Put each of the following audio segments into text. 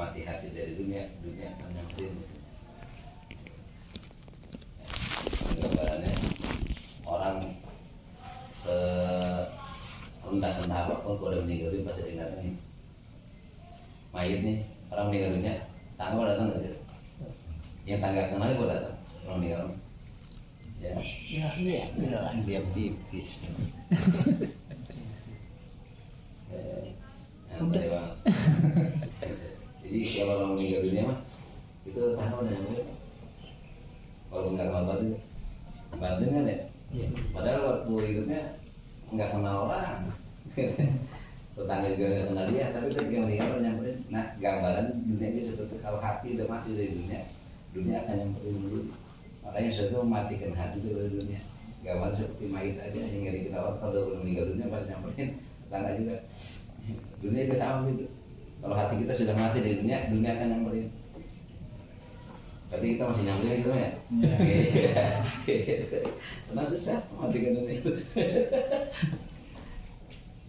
mati hati dari dunia akan nyamperin. Gambarannya orang serendah-rendah apapun kalau udah meninggal dunia pasti diingatkan nih mayit nih, orang meninggal dunia tangga datang nggak sih? Yang tangga kenal kok datang orang meninggal ya dia pipis. Jadi kalau orang meninggal dunia mah itu tangga udah nyampe. Kalau nggak kenal bantu kan ya? Padahal waktu hidupnya nggak kenal orang, tetangga juga nggak kenal dia, tapi ketika meninggal orang nyamperin. Nah, gambaran dunia ini seperti kalau hati udah mati dari dunia akan nyamperin dulu. Makanya sesuatu mematikan hati itu dari dunia. Gambaran seperti mayit aja yang nggak dikenal orang, kalau udah meninggal dunia pasti nyamperin tetangga juga. Dunia juga sama gitu. Kalau hati kita sudah mati dari dunia akan nyamperin. Berarti kita masih nyambung gitu ya? Karena susah matikan dunia itu.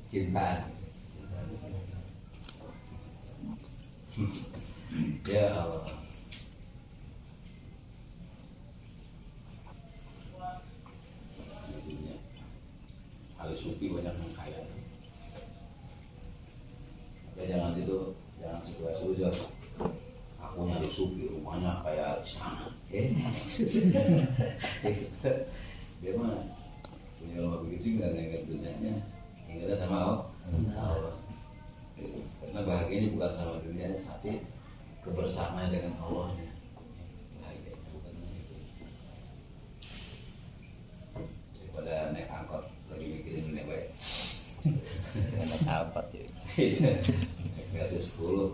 Cintaan. Ya Allah. Ahli sufi banyak yang kaya. Tapi jangan sesuai. Aku nyari sufi, rumahnya kayak istana. Dia mah punya rumah begitu nggak ingat dunianya, ingatnya sama Allah. Karena bahagia ini bukan sama dunianya, tapi kebersamaan dengan Allahnya. Bahagianya bukan itu. Daripada naik angkot lagi mikirin dunia baik. Naik apa tuh? Kasih 10.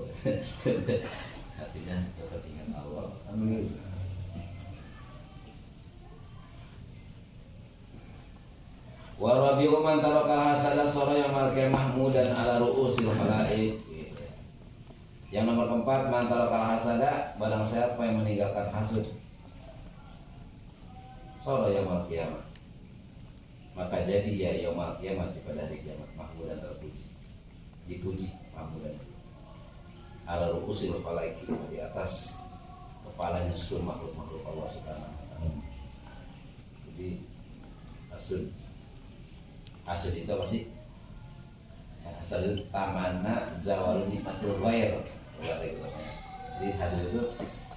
Hatinya tetap ingat Allah. Amin. Wa rabi'u man tarakal hasada sara yamal mahmudan ala ru'usil khalaik. Yang nomor 4, man tarakal hasada, barang siapa yang meninggalkan hasud sara yamal qiyamah, maka jadi ya yaumul qiyamah, pada hari kiamat mahmudan terpuji, dipuji mahmudan ala ru'usil khalaik, di atas kepalanya seluruh makhluk-makhluk Allah Subhanahu wa taala. Jadi hasud itu apa sih? Hasud itu tamana zawalun nikmatul ghair. Jadi hasud itu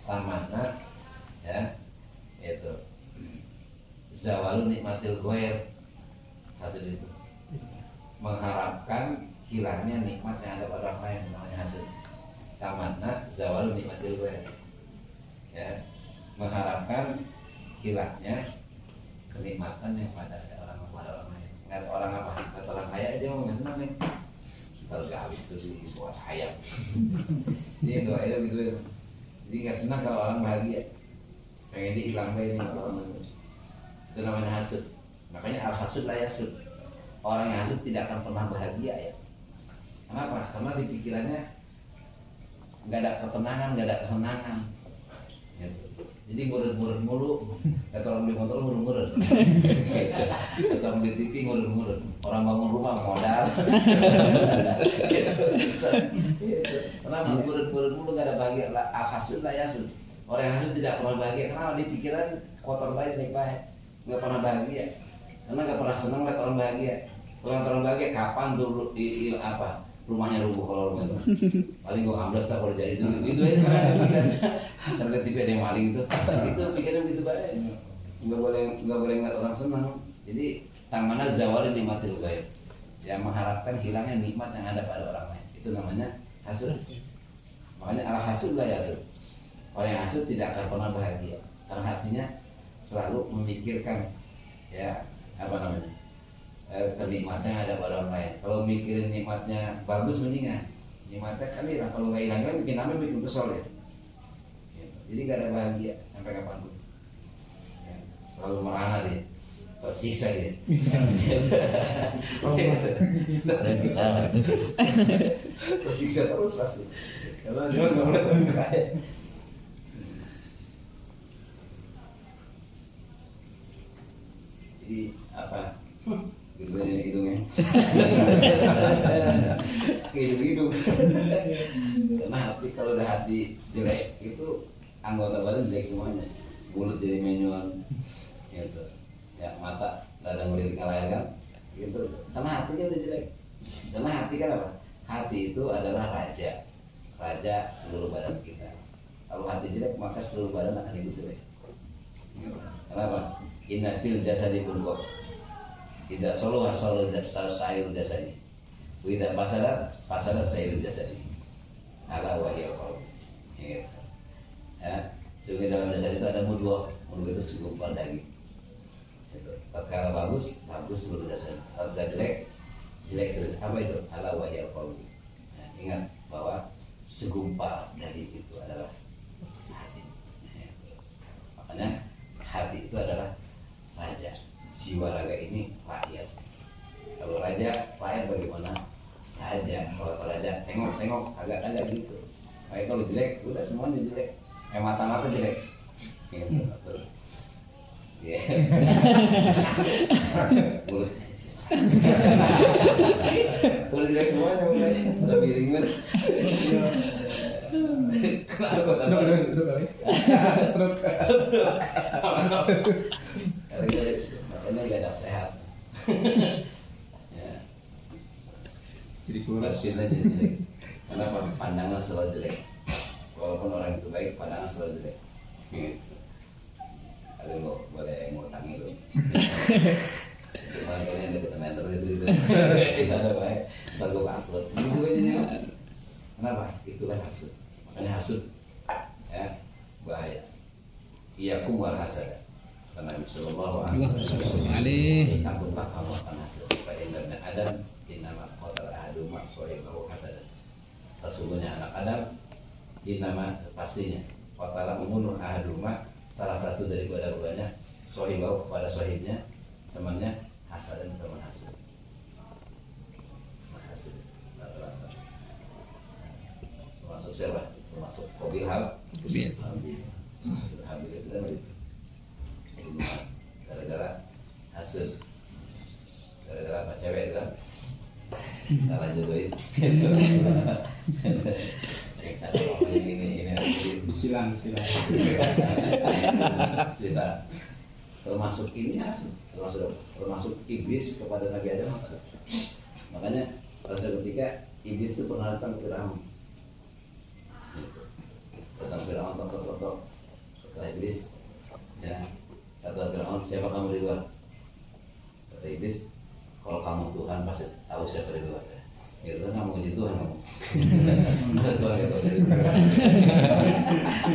tamana ya, itu zawalun nikmatul ghair. Hasud itu mengharapkan hilangnya nikmat yang ada pada orang lain, namanya hasud. Tamanna zawalun nikmatil ghair, ya, mengharapkan hilangnya kenikmatan yang pada orang lain. Nggak orang apa? Kata orang kaya dia mau nggak senang nih. Kalau nggak habis tuh buat hayat. Dia doa itu gitu. Jadi nggak senang kalau orang bahagia. Pengen dihilang baik ini orang. Itu namanya hasud. Makanya al hasud la yasud. Orang yang hasud tidak akan pernah bahagia ya. Kenapa? Karena di pikirannya nggak ada ketenangan, nggak ada kesenangan. Jadi ngurut-ngurut mulu. Kata orang beli motor ngurut-ngurut. Kata orang beli TV ngurut-ngurut. Orang bangun rumah modal. Kenapa ngurut-ngurut mulu nggak ada bahagia? Al-hasud la yasud. Orang yang hasud tidak pernah bahagia. Kenapa? Di pikiran kotor baik, nggak pernah bahagia. Karena nggak pernah senang lihat orang bahagia. Orang bahagia kapan dulu apa? Rumahnya rubuh kalau rumah itu. Paling gua amblas tak kalau jadi dulu. Itu aja kan. Terlihat TV ada yang maling itu. Itu pikiran begitu baik. Enggak boleh ngeliat orang senang. Jadi tamana zawalin nikmatil ghair. Yang mengharapkan hilangnya nikmat yang ada pada orang lain. Itu namanya hasud. Makanya al hasud la yasud. Orang yang hasud tidak akan pernah bahagia. Karena hatinya selalu memikirkan ya apa namanya? Kenikmatnya ada pada orang lain. Kalau mikirin nikmatnya bagus mendingan. Nikmatnya kan hilang. Kalau nggak hilang kan bikin apa? Bikin kesel ya. Jadi nggak ada bahagia sampai kapanpun. Ya, selalu merana dia, tersiksa dia. Tersiksa terus pasti. Karena dia nggak boleh terbuka. Jadi apa? Gitu hidungnya. Hidung. Karena hati kalau udah hati jelek itu anggota badan jelek semuanya. Mulut jadi menyon, gitu. Ya mata ada ngelirik layar kan, gitu. Karena hatinya udah jelek. Karena hati kan apa? Hati itu adalah raja seluruh badan kita. Kalau hati jelek maka seluruh badan akan ikut jelek. Kenapa? Inna fil jasadi mudghah. Idza salaha salaha sairul jasadi. Wa idza fasada sairul jasadi. Ala wa hiya qalb. Ya, sehingga dalam dasar itu ada mudghah. Mudghah itu segumpal daging. Itu. Tatkala bagus seluruh dasar. Tatkala jelek seluruh. Apa itu? Ala wa hiya qalb. Ya, ingat bahwa segumpal daging itu adalah hati. Makanya hati itu adalah raja. Jiwa raga ini rakyat. Kalau raja bagaimana? Raja. Kalau raja tengok agak gitu. Kayak kalau jelek, udah semuanya jelek. Mata jelek. Gitu. Ya. Kalau jelek semuanya udah miring banget. Makanya gak ada sehat. Ya. Jadi kurus aja jelek. Kenapa? Pandangan selalu jelek. Walaupun orang itu baik, pandangan selalu jelek. Ada nggak boleh ngutangi lu. Cuma kalian deket meter itu. Kita ada baik. Ntar gue upload. Dulu aja. Kenapa? Itulah hasud. Makanya hasud ya bahaya. Iyakum wal hasad. Karena Nabi sallallahu alaihi wasallam takutlah kamu akan hasad. Fa inna Adam innama qatala ahaduma sahibahu hasad. Sesungguhnya anak Adam innama pastinya qatala membunuh ahaduma salah satu daripada keduanya sahibahu kepada sahibnya temannya hasad dan teman hasud. Hasud. Termasuk siapa? Termasuk Qabil Habil. Habil itu kan gara-gara hasud, gara-gara apa cewek kan salah jodohin. Yang cakep apa ini disilang. Sila termasuk ini hasud, termasuk iblis kepada Nabi Adam hasud. Makanya pada suatu ketika iblis itu pernah datang ke Firaun. Datang Firaun tok. Kata iblis, ya kata Firaun, siapa kamu di luar? Kata iblis, kalau kamu Tuhan pasti tahu siapa di luar. Ya Tuhan kamu jadi Tuhan kamu. Tuhan gak tahu siapa.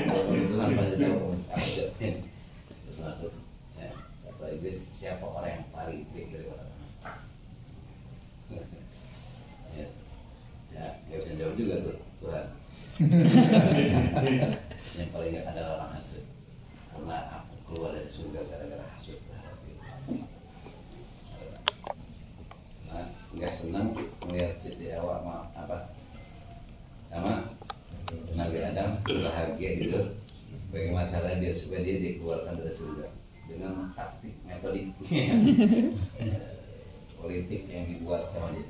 Kalau Tuhan pasti tahu kamu siapa. Terus masuk, ya kata iblis, siapa orang yang paling baik dari orang? Ya, gak bisa jawab juga tuh Tuhan. Yang paling gak adalah orang hasud. Karena aku keluar dari surga gara-gara hasud. Nah, nggak senang melihat Siti Hawa sama Nabi Adam bahagia gitu. Bagaimana caranya dia supaya dia dikeluarkan dari surga dengan taktik metodik politik yang dibuat sama dia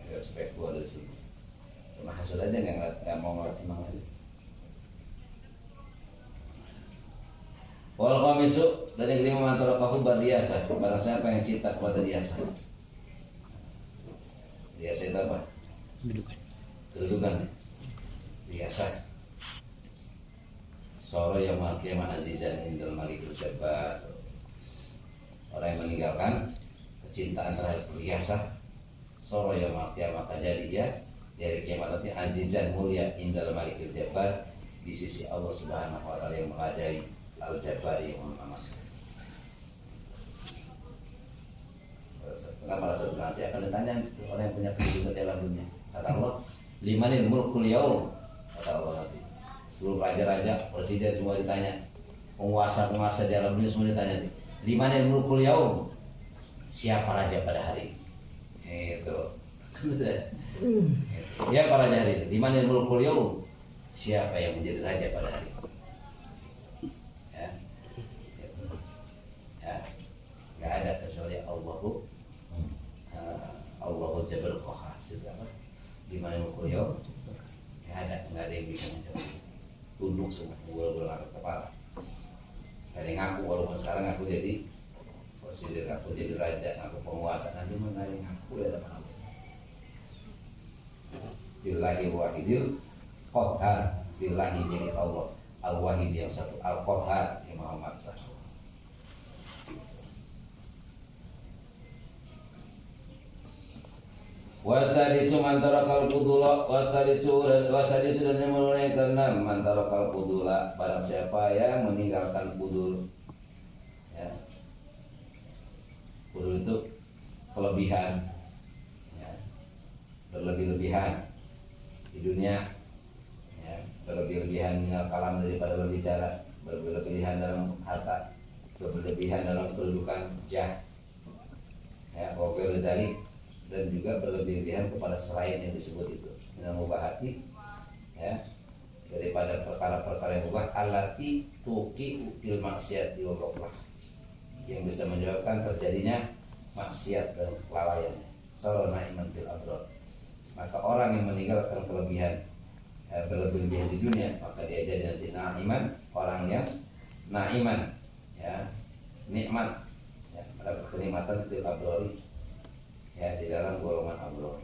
agar supaya keluar dari surga. Karena hasud aja nggak mau ngeliat senang aja. Wal khamisu, dan yang kelima mantara kahu berdiasa. Barang siapa yang cinta kepada diasa. Diasa itu apa? Kedudukan. Diasa. Soro yang makiamah azizan indal malikul jabbar. Orang yang meninggalkan kecintaan terhadap perhiasan. Soro yang makiamah jadi dia dari kiamat nanti azizan mulia indal malikul jabbar di sisi Allah Subhanahu wa taala yang mengajari Al-Jabari yang amat. Kenapa pada suatu nanti akan ditanya orang yang punya kehidupan dalam dunia. Kata Allah, limanil mulkul yaum. Kata Allah nanti, seluruh raja-raja, presiden semua ditanya, penguasa-penguasa dalam dunia semua ditanya. Limanil mulkul yaum. Siapa raja pada hari ini? Itu. Siapa raja hari ini? Limanil mulkul yaum. Siapa yang menjadi raja pada hari ini? Gak ada kecuali Allahu Allahu Jabal Qahar. Sudah apa? Di mana mukoyo? Ya ada, nggak ada yang bisa menjawab. Tunduk semua, bola-bola angkat kepala. Gak ada yang ngaku, walaupun sekarang aku jadi presiden, aku jadi raja, aku penguasa, nanti mana ada yang ngaku ya depan aku. Billahi wahidil Qahar, billahi milik Allah, al-wahid yang satu, al-Qahar yang maha maksa. Wasadisu mantarakal kudula, wasadisu dan yang menunaikan mantarakal kudula, barang siapa yang meninggalkan kudul, ya. Kudul itu kelebihan, ya. Berlebih-lebihan di dunia, ya. Berlebih-lebihan minal kalam daripada berbicara, berlebih-lebihan dalam harta, berlebih-lebihan dalam kedudukan jah, ya. Wabel dari dan juga berlebihan kepada selain yang disebut itu minal mubahati, ya, daripada perkara-perkara yang mubah allati tuqi fil maksiati wal ghaflah, yang bisa menyebabkan terjadinya maksiat dan kelalaian. Salona iman fil abrar, maka orang yang meninggalkan kelebihan, berlebihan di dunia, maka dia jadi nanti naiman, orang yang naiman, ya, nikmat, ya, mendapat kenikmatan fil abrari, ya, di dalam golongan abrar,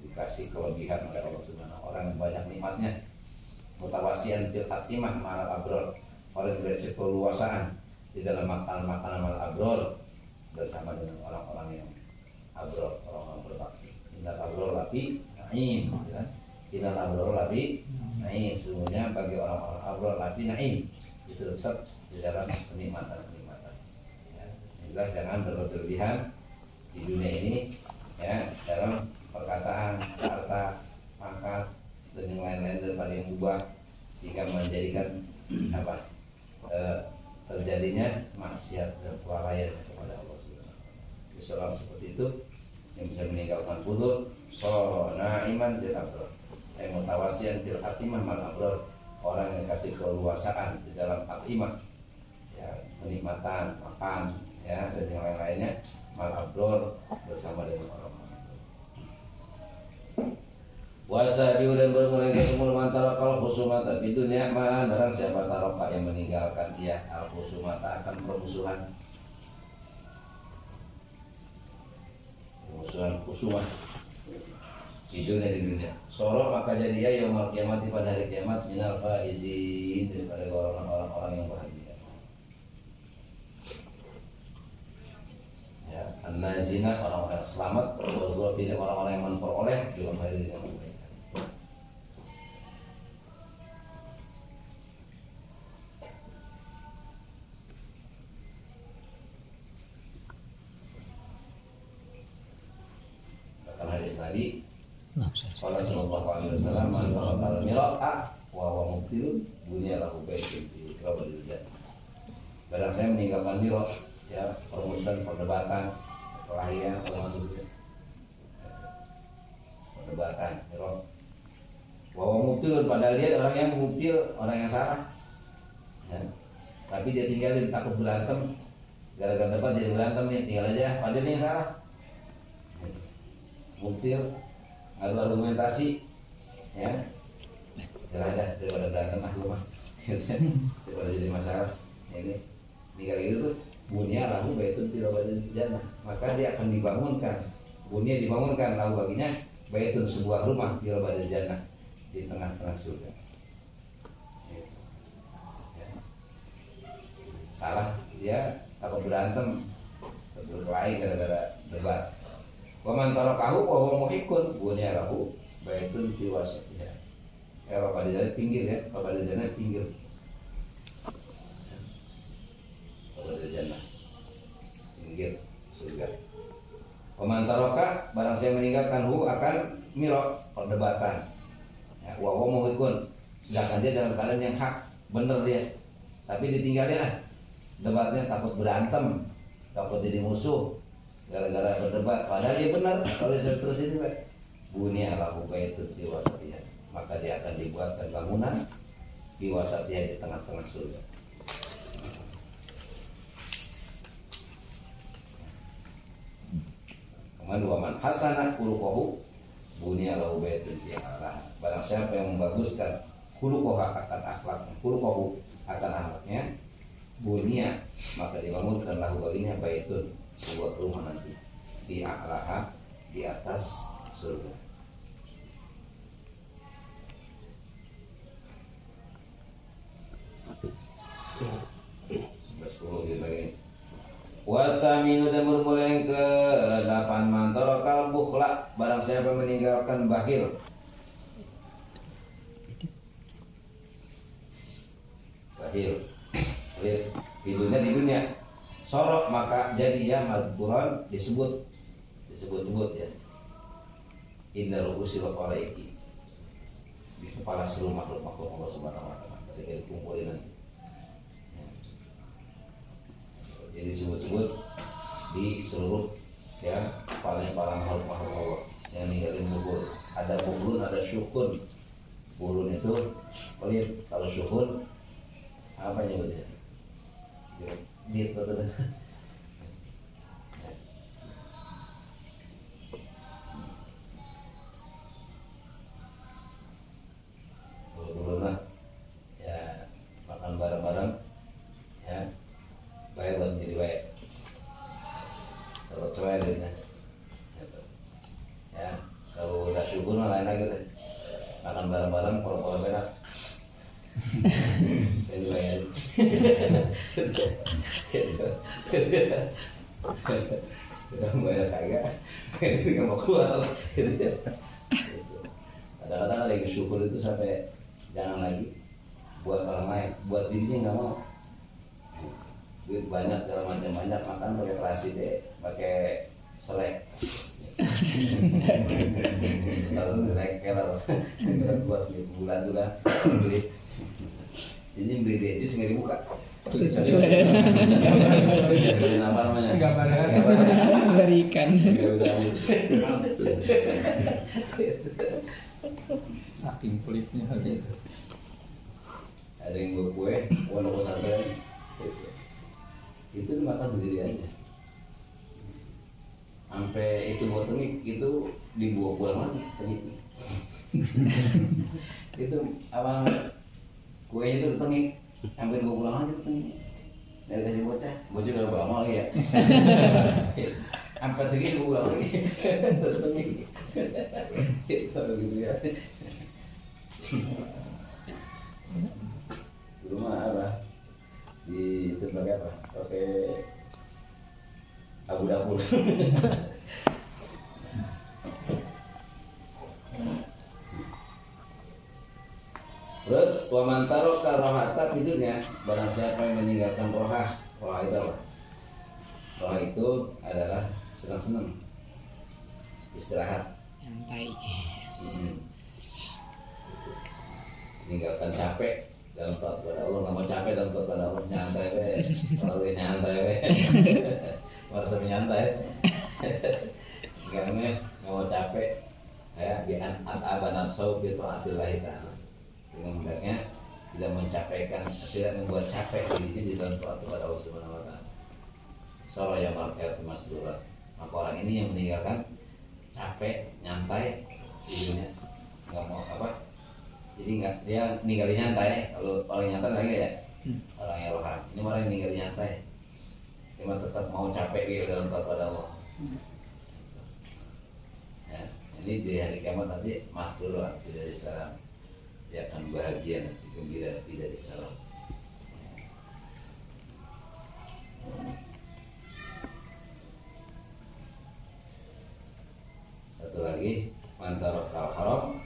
dikasih kelebihan oleh Allah Subhanahu. Orang yang banyak nikmatnya, mutawasian fil khatimah ma'al abrar, orang yang dikasih keluasaan di dalam makanan-makanan ma'al abrar bersama dengan orang-orang yang abrar, orang-orang berbakti. Innal abrar lafi na'im, ya. Innal abrar lafi na'im, sesungguhnya bagi orang-orang abrar lafi na'im, itu tetap di dalam kenikmatan-kenikmatan, ya. Inilah jangan berlebihan di dunia ini, ya, dalam perkataan, harta, makan dan yang lain-lain daripada yang ubah, sehingga menjadikan apa, terjadinya maksiat dan kelalaian kepada Allah Subhanahu. Seorang seperti itu yang bisa meninggalkan kudul, naiman fil abrar, yang mutawasian fil khatimah mal abrar, orang yang kasih keluasaan di dalam khatimah, ya, kenikmatan, makan, ya, dan yang lain-lainnya mal abrar bersama dengan orang-orang. Wasabiu dan bermulai kesemua antara kalau khusumata di dunia man, barang siapa taroka yang meninggalkan dia al khusumata akan permusuhan, khusumah di dunia. Soro maka jadi ia yaumul kiamat, pada hari kiamat, minal faizin, daripada orang-orang yang bahagia. Ya, an-nazina, orang-orang yang selamat, wal-ghafilin, orang-orang yang memperoleh dalam hal ini dengan kebaikan. Bahkan hadis Nabi sallallahu alaihi wasallam, man taqal mira'a wa huwa mubtilun bunya lahu baitun fi qabri jannah. Barang saya meninggalkan mira', ya, permusuhan, perdebatan, kelahian, maksudnya perdebatan, mira'. Bahwa mubtilun, padahal dia orang yang mubtil, orang yang salah, ya. Tapi dia tinggalin, takut berantem, gara-gara debat jadi berantem nih, tinggal aja, padahal dia yang salah. Mubtil, ngadu argumentasi, ya, jalan dah daripada berantem lu mah, daripada jadi masalah. Ini tinggal gitu tuh, bunya lahu baitun fil jannah, maka dia akan dibangunkan, bunya dibangunkan lahu baginya baitun, sebuah rumah fil jannah, di tengah-tengah surga. Ya. Salah dia takut berantem, berkelahi gara-gara debat. Wa man tarakahu wa huwa muhiqqun bunya lahu baitun fi wasatiha. Kalau pada jalan pinggir, ya, kalau pada jalan pinggir. Kalau pada jalan pinggir surga. Wa man taraka, barang saya meninggalkan hu akan mira', perdebatan. Ya, wa huwa muhiqqun, sedangkan dia dalam keadaan yang hak, benar dia. Tapi ditinggalin debatnya, takut berantem, takut jadi musuh gara-gara berdebat, padahal dia benar. Kalau saya terus ini, bunya lahu baitun fi wasatiha, maka dia akan dibuatkan bangunan fi wasatiha, di tengah-tengah surga. Man hasanah khuluquhu bunya lahu baitun fi a'la. Barang siapa yang membaguskan khuluquhu akan akhlaknya, khuluquhu akan akhlaknya, bunya maka dibangunkan lahu baginya baitun, sebuah rumah nanti fi a'laha, di atas surga. Wasaminu dan bermula yang ke-8 mantarokal bukhla, barang siapa meninggalkan bakhil. Bakhil hidupnya di dunia sorok, maka jadi ya madburan disebut ya. Innal usil qalaiki, di kepala seluruh makhluk Allah Subhanahu wa taala ketika dikumpulin nanti. Jadi disebut di seluruh ya para makhluk Allah yang ninggalin bubur. Ada buburun, ada syukun. Burun itu pelit, kalau syukun apa nyebutnya? Dia betul. Burun lah ya, makan bareng-bareng ya, bayar buat menjadi baik. Kalau cuekin ya, kalau udah syukur lain lagi deh. Makan bareng-bareng, pola-pola berat. Jadi bayar. Kita bayar kagak, nggak mau keluar. Kadang-kadang lagi syukur itu sampai jangan lagi buat orang lain, buat dirinya nggak mau. Duit banyak, segala macam banyak, makan pakai terasi deh, pakai selek. Lalu naik kelar, buat sebulan tuh kan beli. Jadi beli decis nggak dibuka. Jadi apa namanya? Berikan. Nggak bisa ambil. Saking pelitnya hal itu. Ada yang buat kue, warna pesantren. Itu dimakan sendiri aja. Sampai itu buat tengik itu dibawa pulang lagi tengik. Itu apa kuenya itu tengik, sampai dibawa pulang lagi tengik. Dari kasih bocah gak bawa lagi ya. Sampai tengik dibawa pulang lagi. Tengik. Itu gitu ya. Dulu mah apa? Di itu pakai apa? Pakai abu dapur. Terus wa man taraka rohata tidurnya, barang siapa yang meninggalkan rohah. Rohah itu apa? Rohah itu adalah senang-senang, istirahat, Santai. Meninggalkan capek dalam taat kepada Allah. Nggak mau capek dalam taat kepada Allah, nyantai we, kalau nyantai we, merasa menyantai. Nggak mau capek, ya bian at-aban nafsu bi taatillahi ta'ala. Dengan hendaknya tidak mencapaikan, tidak membuat capek dirinya di dalam taat kepada Allah Subhanahu wa taala. Sora ya market masdurat. Maka orang ini yang meninggalkan capek, nyantai hidupnya, nggak mau apa? Jadi nggak, dia ninggalin nyantai. Kalau orang nyantai lagi ya orang yang rohan. Ini orang yang ninggalin nyantai, cuma tetap mau capek gitu dalam taat kepada Allah. Ya, jadi di hari kiamat nanti masdurat tidak disalam. Dia akan bahagia nanti, gembira tidak disalam. Satu lagi, mantarokal haram.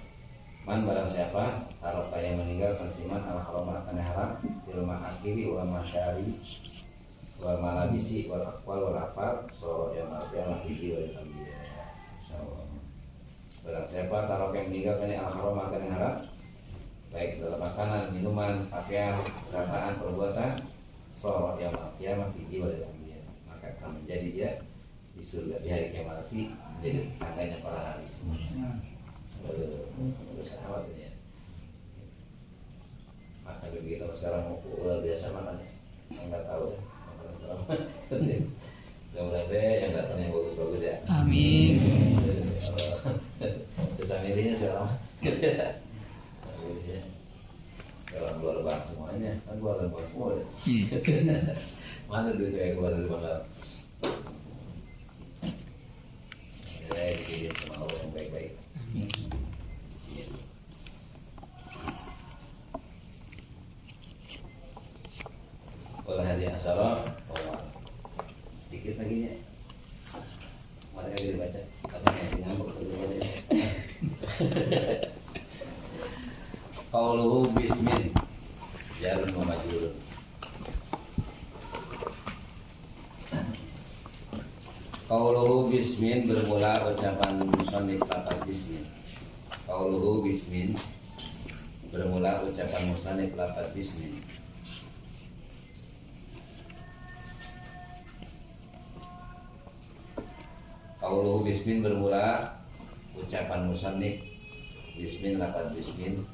Man barang siapa taroka yang meninggalkan siman al haram akan haram fil ma'akili wal masyari wal malabisi wal aqwal wal afal so yang artinya hiji wal anbiya. Insyaallah. Barang siapa taroka yang meninggalkan al haram akan haram, baik dalam makanan, minuman, pakaian, perkataan, perbuatan, so yang artinya hiji wal anbiya, maka akan menjadi dia di surga di hari kiamat nanti menjadi tangganya para nabi semuanya. Bersahabat ini ya. Makan begitu sekarang luar biasa makannya. Enggak tahu ya. Makan sekarang. Mudah-mudahan yang datang yang bagus bagus ya. Amin. Bisa milihnya sekarang. Kalau luar bank semuanya, kan luar bank semua deh. Mana duit yang keluar dari bangga? Ya, dikirim sama Allah yang baik-baik. Kalau hadiah asara, dikit lagi nya. Mana yang dibaca? Apa yang ngambek dulu? Qauluhu bismin jarun wa majrurun. Qauluhu bismin bermula ucapan musannif lafaz bismin. Qauluhu bismin bermula ucapan musannif lafaz bismin. Qauluhu bismin bermula ucapan musannif bismin lafaz bismin.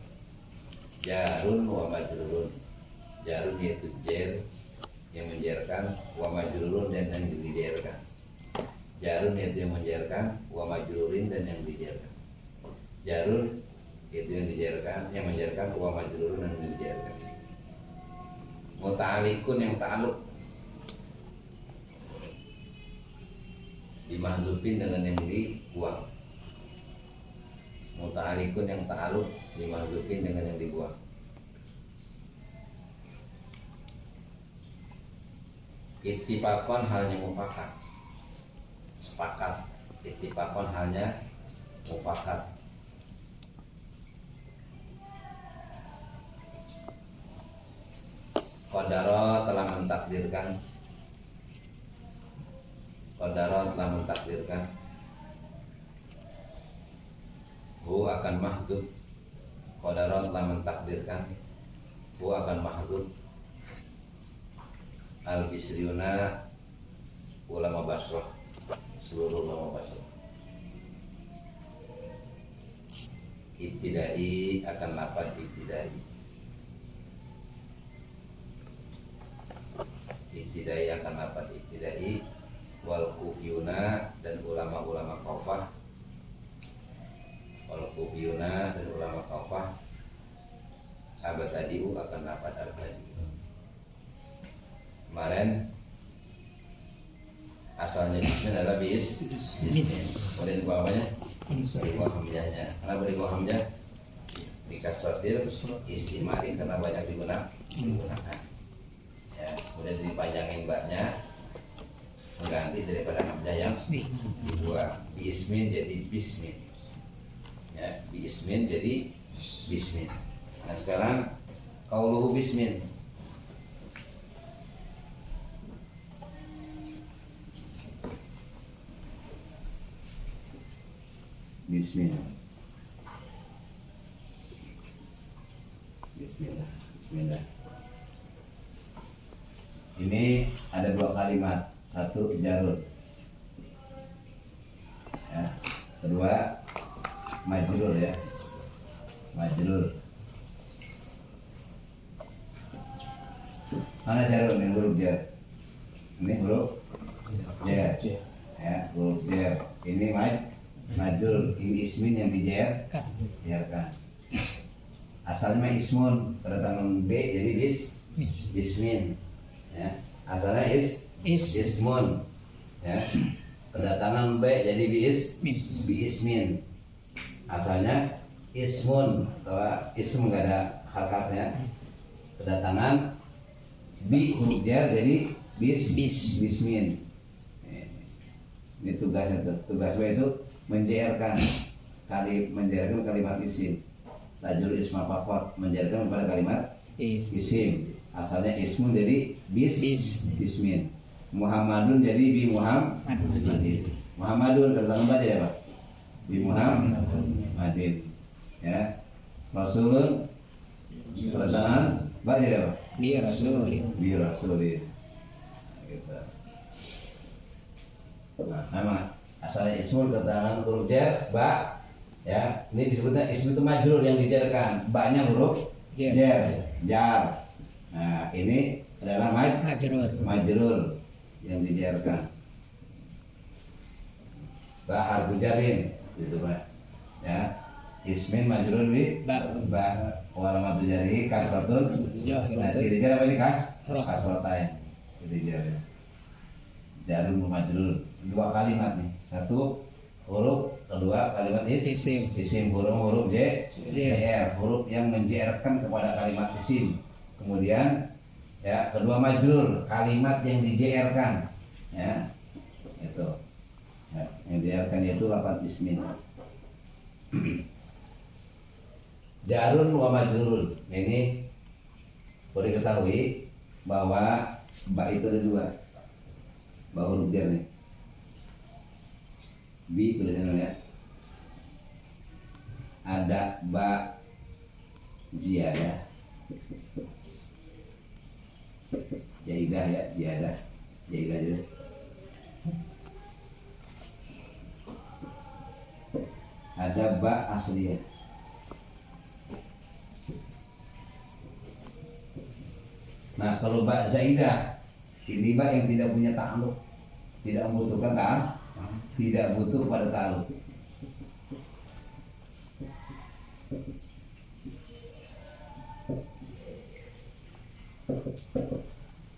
Jarun wa majrurun. Jarun yaitu jar yang menjarkan, wa majrurun dan yang dijarkan. Jarun yaitu yang menjarkan, wa majrurin dan yang dijarkan. Jarun yaitu yang dijarkan, yang menjarkan, wa majrurun dan yang dijarkan. Muta'alikun yang ta'aluk dimahzufin dengan yang dibuang. Muta'alikun yang ta'aluk dimahzufin dengan yang dibuang. Ittifaqan halnya mufakat. Sepakat. Ittifaqan halnya mufakat. Qadara telah mentakdirkan. Qadara telah mentakdirkan. Hu akan mahdud. Qadara telah mentakdirkan. Hu akan mahdud. Al-Bisriuna ulama Basrah, seluruh ulama Basrah. Ibtidai akan lapan ibtidai. Ibtidai akan lapan ibtidai. Wal Kufiyuna dan ulama-ulama Kufah. Wal Kufiyuna dan ulama Kufah. Abadadiu akan lapan abadi. Kemarin asalnya bismin adalah bismin. Kemudian dibawa apanya? Dibawa hamzahnya. Kenapa dibawa hamzah? Dikasratir istimari karena banyak digunakan. Ya, kemudian dipanjangin baknya mengganti daripada hamzah yang dibuang. Bismin jadi bismin. Ya, bismin jadi bismin. Nah sekarang qauluhu bismin. Bismillah. Bismillah. Bismillah. Ini ada dua kalimat. Satu jarur. Ya. Kedua majrur ya. Majrur. Mana jarur nih huruf jar? Ini huruf jar. Ya, huruf jar. Ini majrur, ini ismin yang dijarkan. Asalnya ismun, kedatangan B jadi bismin. Ya. Asalnya ismun. Ya. Kedatangan B jadi bismin. Asalnya ismun, kalau ism enggak ada harokatnya. Kedatangan B huruf jar jadi bismin. Ini tugasnya tuh. Tugas B itu menjairkan kalimat isim. Lajul isma faqat menjairkan pada kalimat isim. Asalnya ismun jadi bismin. Muhammadun jadi bi Muhammadin. Muhammadun kedatangan baca ya Pak. Bi Muhammadin. Ya. Rasulun kedatangan baca ya Pak. Bi Rasulin. Bi Rasulin. Gitu. Nah, sama asalnya ismul keterangan huruf jar ba ya, ini disebutnya ism itu majrur yang dijarkan, ba-nya huruf jar. Nah ini adalah majrur yang dijarkan. Bahar bujarin gitu Pak. Ya. Ismin majrur bi ba wal jari kasratun. Nah, ciri-ciri apa ini kasratain. Ciri-ciri. Jarun majrur. Dua kalimat nih. Satu huruf, kedua kalimat isim huruf jr, huruf yang menjerkan kepada kalimat isim. Kemudian ya, kedua majrur, kalimat yang dijerkan. Ya. Itu. Ya, yang dijerkan yaitu lafaz ismin. Jarun wa majrurun. Ini perlu diketahui bahwa ba itu ada dua. Ba huruf jar nih. Bi tulisannya ya. Ada ba ziyadah. Jaidah ya, ziyadah. Jaidah aja. Ada ba asliyah. Nah, kalau ba zaidah, ini ba yang tidak punya ta'alluq, tidak membutuhkan tidak butuh pada ta'alluq.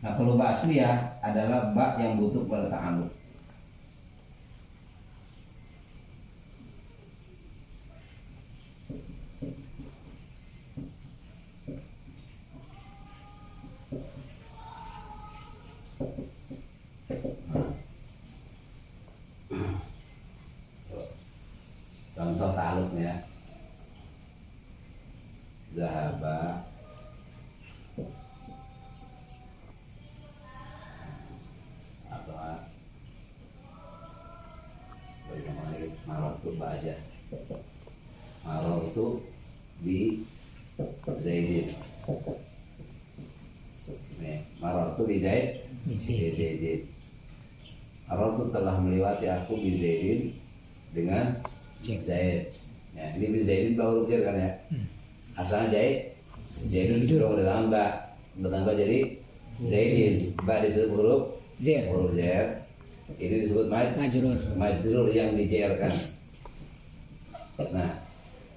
Nah, kalau ba asliyah adalah ba yang butuh pada ta'alluq. Contoh ta'alluqnya zahaba atau bagaimana marartu baja marartu bi zaidin marartu bi zaidin marartu telah melewati aku bi zaidin dengan Zaid. Ya, ini bi Zaidin baru jar kan ya. Asalnya Zaidin disuruh bertambah jadi Zaidin. Ba disebut huruf jar. Ini disebut majrur yang dijerkan. Nah,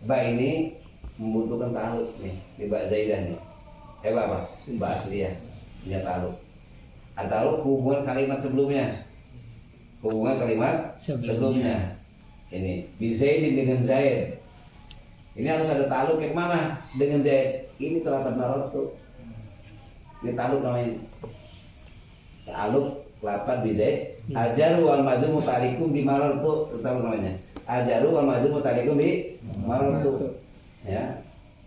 ba ini membutuhkan ta'alluq nih, di ba Zaidah nih. Apa? Ba asliyah punya ta'alluq. Ta'alluq hubungan kalimat sebelumnya. Hubungan kalimat sebelumnya. Ini bi Zaidin dengan Zaid. Ini harus ada ta'alluq yang mana dengan Zaid. Ini lafaz marartu. Ini ta'alluq namanya. Ta'alluq lafaz bi Zaid. Ajaru wal majrur muta'alliqun bi marartu, ta'alluq namanya. Ajaru wal majrur muta'alliqun bi marartu. Ya.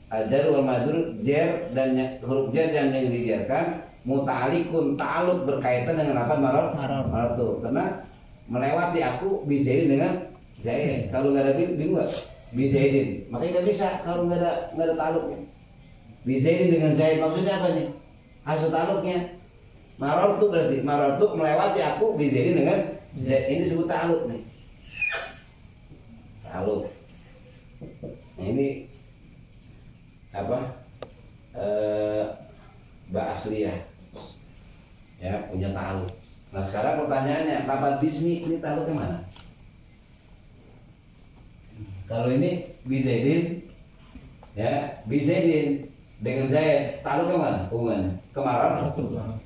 Ajaru wal majrur jar dan huruf jar yang dijarkan muta'alliqun, ta'alluq berkaitan dengan lafaz marartu. Karena melewati aku bi Zaidin dengan Zaid. Kalau nggak ada bingung nggak? Bi Zaidin. Makanya nggak bisa kalau nggak ada ta'alluqnya. Bi Zaidin dengan Zaid maksudnya apa nih? Harus ta'alluqnya. Marartu berarti marartu melewati aku bi Zaidin dengan Zaid. Ini disebut ta'alluq nih. Ta'alluq. Nah, ini apa? Ba asliyah. Ya, punya ta'alluq. Nah, sekarang pertanyaannya, lafaz bismi ini ta'alluqnya mana? Kalau ini bi Zaidin, ya bi Zaidin dengan Zaid, ta'alluqnya mana? Hubungannya kemarin.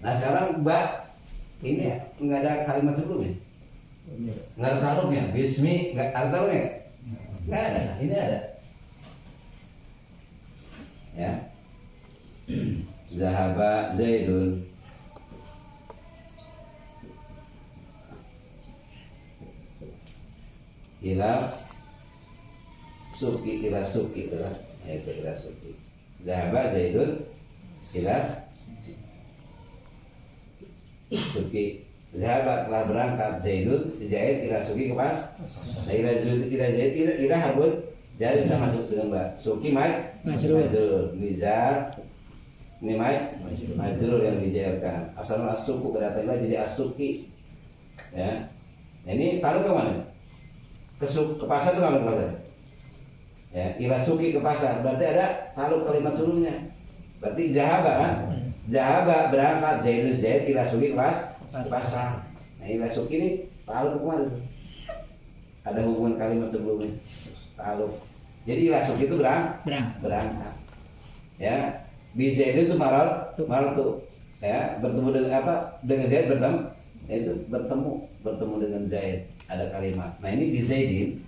Nah sekarang ba ini nggak ada kalimat sebelumnya, nggak ada ta'alluqnya. Bismi nggak ada ta'alluqnya, nggak ada. Ini ada. Ya, zahaba Zaidun. Ila suki ila suki itu kan, itu ila suki. Zahaba Zaidun ila suki. Zahaba telah berangkat Zaidun si Zaid ila suki ke pas. Nah, ila Zaid ila harbun jadi sama masuk dengan ba. Suki majrur. Nizar ini majrur yang dijairkan. Asalnya as-suku kedatangnya jadi as-suki. Ya. Nah, ini taruh ke mana? Ke pasar itu nggak ke pasar? Ya, ila suki ke pasar, berarti ada ta'alluq kalimat sebelumnya. Berarti zahaba kan? Zahaba berangkat Zaidun Zaid ila suki ke pasar. Nah, ila suki ini ta'alluq kemana? ada hubungan kalimat sebelumnya. Ta'aluk. Jadi rasuk itu berangkat. Ya, bi Zaid itu marartu. Ya, bertemu dengan apa? Dengan Zaid bertemu dengan Zaid. Ada kalimat. Nah, ini bi Zaidin.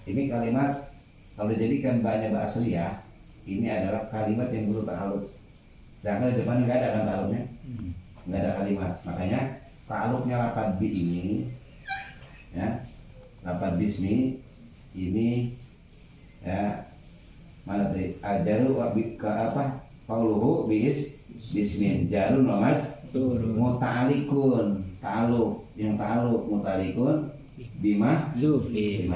Ini kalimat kalau dijadikan banyak bahasa ya, ini adalah kalimat yang butuh ta'aluk. Sedangkan di depan nggak ada kan ta'aluknya, nggak ada kalimat. Makanya ta'aluknya lafadz bi ini, ya, lafadz bismi ini, ya, mana tadi? Ajaru ke apa? Qauluhu bismin jarun nomad muta'alikun ta'aluk yang ta'aluk muta'alikun bima zufi.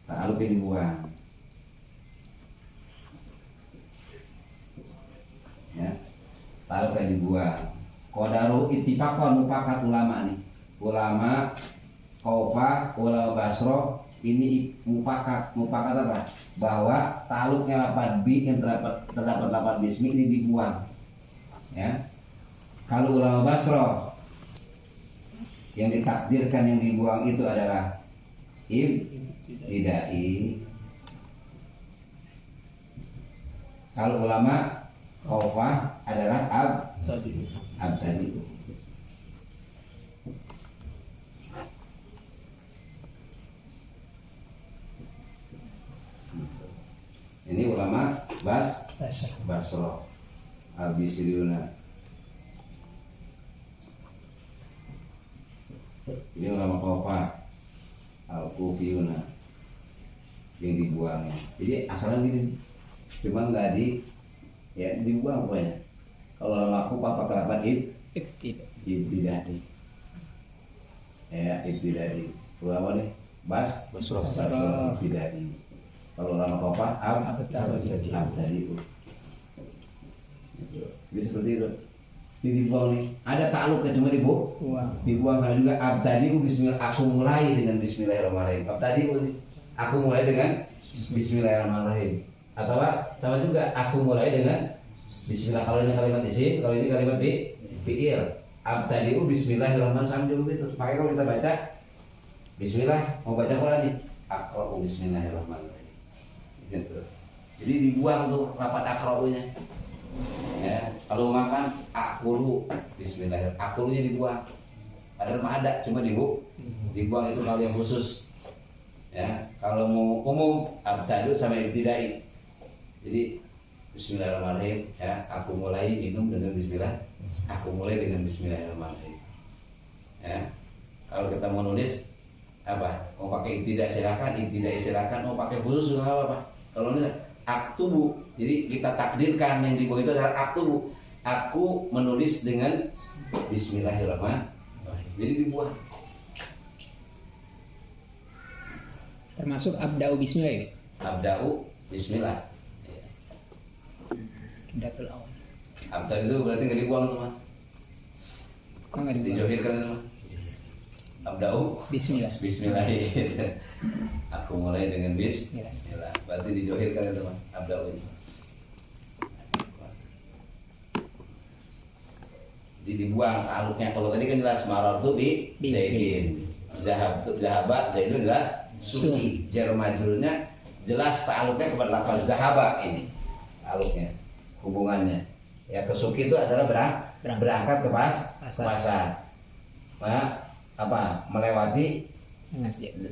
Ta'aluknya dibuang, ya, ta'aluknya dibuang. Qadaru ittifaqan mufakat ulama nih, ulama Kufah, ulama Basro ini mufakat apa? Bahwa ta'aluknya lafadz bi yang terdapat lafadz bismi ini dibuang, ya. Kalau ulama Basro yang ditakdirkan yang dibuang itu adalah ibtidai. Kalau ulama Kufah adalah abtadi. Ini ulama Basro Al-Bisriuna. Ini ulama Kufah Al-Kufiyuna yang dibuangnya. Jadi asalnya gini, cuma nggak dibuang pokoknya. Kalau ulama Kufah pakai lafadz ibtidai. Ya, ibtidai. Ulama nih Basro ibtidai. Kalau lama Kufah abtadi. Jadi seperti itu. Ini dibuang nih. Ada ta'aluknya cuma dibuang sama juga abtadi bismillah. Aku mulai dengan bismillahirrahmanirrahim. Abtadi aku mulai dengan bismillahirrahmanirrahim. Atau sama juga aku mulai dengan bismillah. Kalau ini kalimat isim, kalau ini kalimat fi'il. Abtadi bismillahirrahmanirrahim sama juga itu. Makanya kalau kita baca bismillah, mau baca Quran nih, aqra'u bismillahirrahmanirrahim. Gitu. Jadi dibuang tuh lafadz aqra'unya. Ya, kalau makan akulu bismillahirrahmanirrahim. Akulunya dibuang. Padahal mah ada, cuma dibuang itu kalau yang khusus. Ya, kalau mau umum abtadu sama ibtidai. Jadi bismillahirrahmanirrahim, ya, aku mulai minum dengan bismillah. Aku mulai dengan bismillahirrahmanirrahim. Ya. Kalau kita mau nulis apa? Mau pakai ibtidai silakan, mau pakai khusus juga apa? Kalau ini aktubu, jadi kita takdirkan yang di bawah itu adalah aktubu. Aku menulis dengan bismillahirrahmanirrahim. Jadi dibuang. Termasuk abda'u bismillah ya? Abda'u bismillah. Datul awal. Abda itu berarti nggak dibuang tuh mas. Oh, nggak dibuang. Dijohirkan itu mas. Abda'u bismillah. Aku mulai dengan bismillah. Berarti dijohirkan itu mas. Abda'u ini. Jadi dibuang aluknya. Kalau tadi kan jelas marar tuh di Zaidin. Zahaba Zaidun adalah suki. Jar majrurnya jelas ta'aluknya kepada lafaz zahaba ini. Ta'aluknya, hubungannya. Ya ke suki itu adalah berangkat ke pasar. Melewati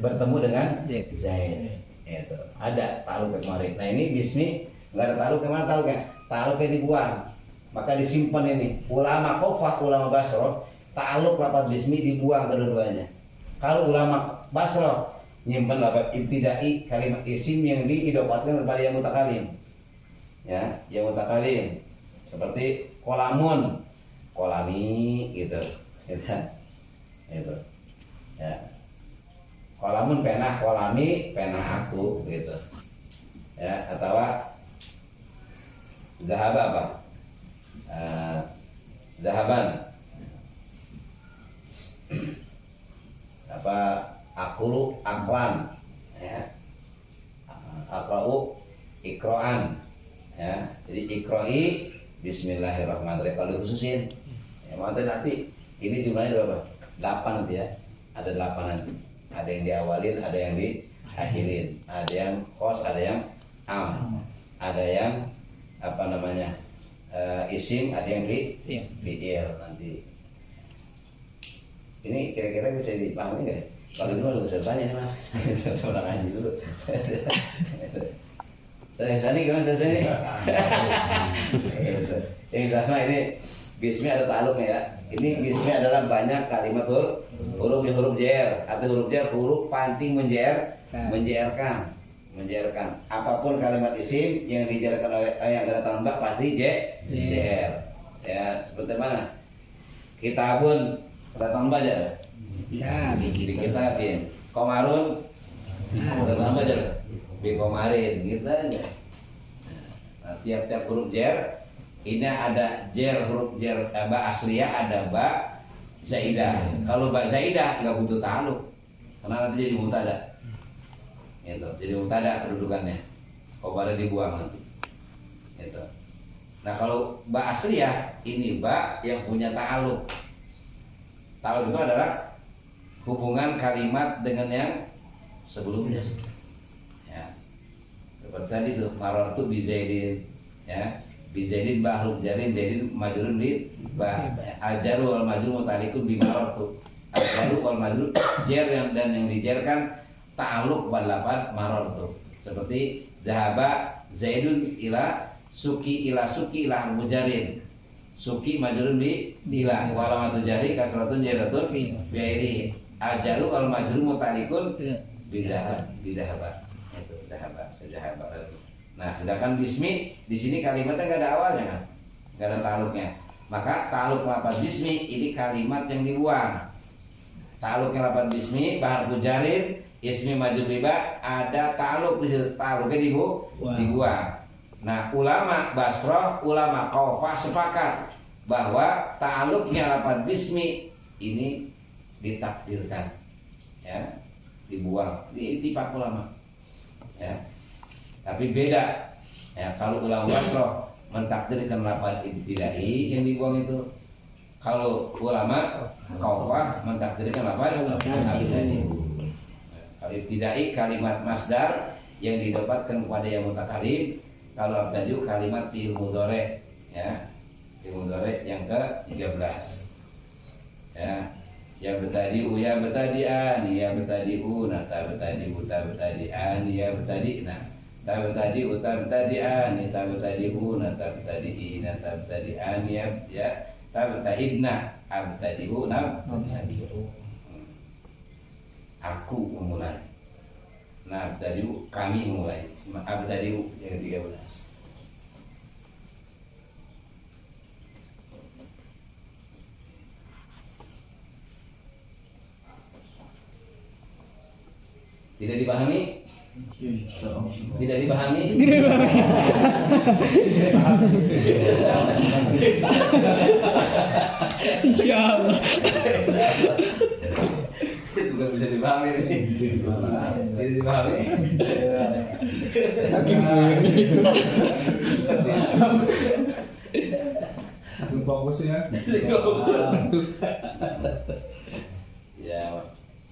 bertemu dengan Zaid. Itu ada ta'aluk kemarin. Nah ini bismi nggak ada ta'aluk kemana ta'aluknya? Ta'aluknya dibuang. Maka disimpan ini. Ulama Kufah, ulama Basro, ta'aluk lafaz bismi dibuang kedua-duanya. Kalau ulama Basro nyimpan lafaz ibtidai, kalimat isim yang diidopatkan kepada yang mutakalim. Ya, yang mutakalim. Seperti kolamun, kolami gitu. Itu. Ya. Kolamun pena, kolami pena aku gitu. Ya, atau zahaba apa? Zahaban. Apa akulu aklan, ya. Akra'u ikro'an, ya. Jadi ikro'i Bismillahirrahmanirrahim. Kalau dikhususin, ya nanti ini jumlahnya berapa? 8 nanti ya. Ada 8 nanti. Ada yang diawalin, ada yang diakhirin, ada yang khos, ada yang am, ada yang apa namanya isim, ada yang fi'il nanti. Ini kira-kira bisa dipahami nggak? Kalau dulu harus saya tanya nih mas, ulang ngaji dulu. Saya nih gimana saya nih? Yang jelas mah ini bismi ada ta'aluknya ya. Ini bismi adalah banyak kalimat huruf jer atau huruf jer huruf panting menjerkan. Apapun kalimat isim yang dijerkan oleh yang ada tambah pasti jer. Ya seperti mana? Kitabun ada tambah aja. Ya, Di kitabin. Komarun ada tambah aja. Bi komarin gitu aja. Nah, tiap-tiap huruf jer ini ada jer huruf jer ba asliyah, ada ba zaidah. Kalau ba zaidah nggak butuh ta'aluk karena nanti jadi mubtada. Itu jadi mubtada kedudukannya. Khobarnya dibuang nanti. Itu. Nah kalau ba asliyah ini ba yang punya ta'aluk. Ta'aluk itu adalah hubungan kalimat dengan yang sebelumnya. Ya. Seperti tadi tuh marartu bi zaidin ya. Bizaidin bahruf jarin zaidin majrurun bi ba ajaru wal majrur mutalikun bi marartu. Ajaru wal majrur jer dan yang dijerkan ta'alluq pada lafaz marartu. Seperti zahaba zaidun ila suki ila mujarin. Suki majrurun bi ila wa alamatu jari kasratun jaratun bi airi. Ajaru wal majrur mutalikun bi zahaba. Itu zahaba. Nah, sedangkan bismi di sini kalimatnya nggak ada awalnya kan, nggak ada ta'aluknya. Maka ta'aluk lafaz bismi ini kalimat yang dibuang. Ta'aluknya lafaz bismi bahar bujarin ismi majrur riba ada ta'aluk di situ, ta'aluknya dibuang. Nah, ulama Basrah, ulama Kufah sepakat bahwa ta'aluknya lafaz bismi ini ditakdirkan, ya, dibuang. Ini ittifaq ulama, ya. Tapi beda ya, kalau ulama Basrah mentakdirkan lafaz ibtidai yang dibuang itu. Kalau ulama Kufah mentakdirkan lafaz abtadi. Kalau ibtidai kalimat masdar yang didapatkan kepada yang mutakalim. Kalau abtadi kalimat fi'il mudhari ya. Fi'il mudhari yang ke-13. Ya. Ya betadi'u ya betadi'an ya betadi'una ta betadi'u ta betadi'an ya betadi'na. Tabtadi'u tabtadi'an tabtadi'una tabtadi'ina tabtadi'an ya tabta'idna abtadi'u nabtadi'u. Aku memulai. Nah, abtadi'u kami mulai. Abtadi'u yang 13. Tidak dipahami? Tidak dipahami? Insya Allah. Bukan bisa dipahami ini. Tidak dipahami. Saking itu. Saking fokusnya. Ya,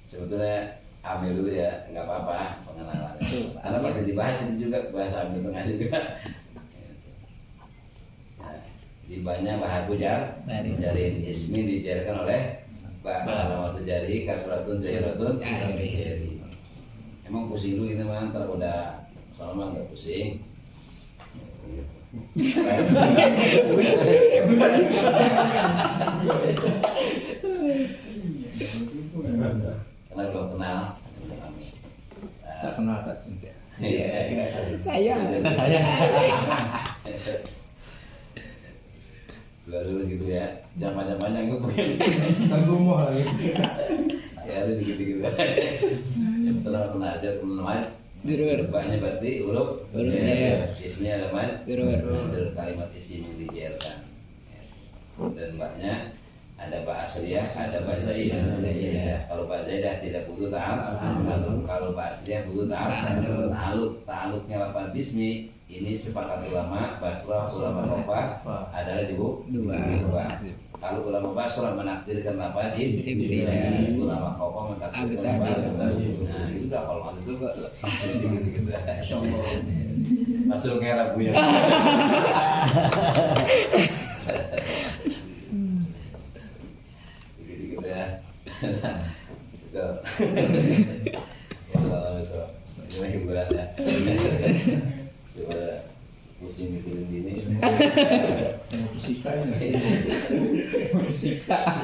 sebetulnya ambil dulu ya, nggak apa-apa pengenalan. Karena pasti dibahas itu juga bahasa ambil tengah juga. Nah, di banyak bahar bujar, jarin ismi dijarkan oleh alamatu jari kasratun jahiratun. Emang pusing dulu ini mah, ntar udah soalnya nggak pusing. Karena belum kenal. Tak kenal tak cinta. Iya. Saya. Lulus gitu ya. Jangan panjang gue pengen. Kan rumah lagi. Ya ada dikit-dikit. Setelah kena aja teman-teman. Jurur. Banyak berarti huruf. Ismnya ada man. Jurur. Kalimat isim yang dijelkan. Dan banyak ada ba asliyah, ada ba zaidah. Kalau ba zaidah mujadah tidak butuh ta'alluq. Kalau bahasanya butuh ta'alluq. Ta'alluqnya lafal bismi ini sepakat ulama Basrah, ulama Kufah adalah dua. Kalau ulama Basrah menakdirkan lafal ibtidah, ulama Kufah menakdirkan lafal. Nah, itu udah kalau itu gitu. Masuk ngerap punya. Gitu ya. Kalau so, cuma hiburan ya. Coba pusing mikirin gini. Fisika ini. Fisika.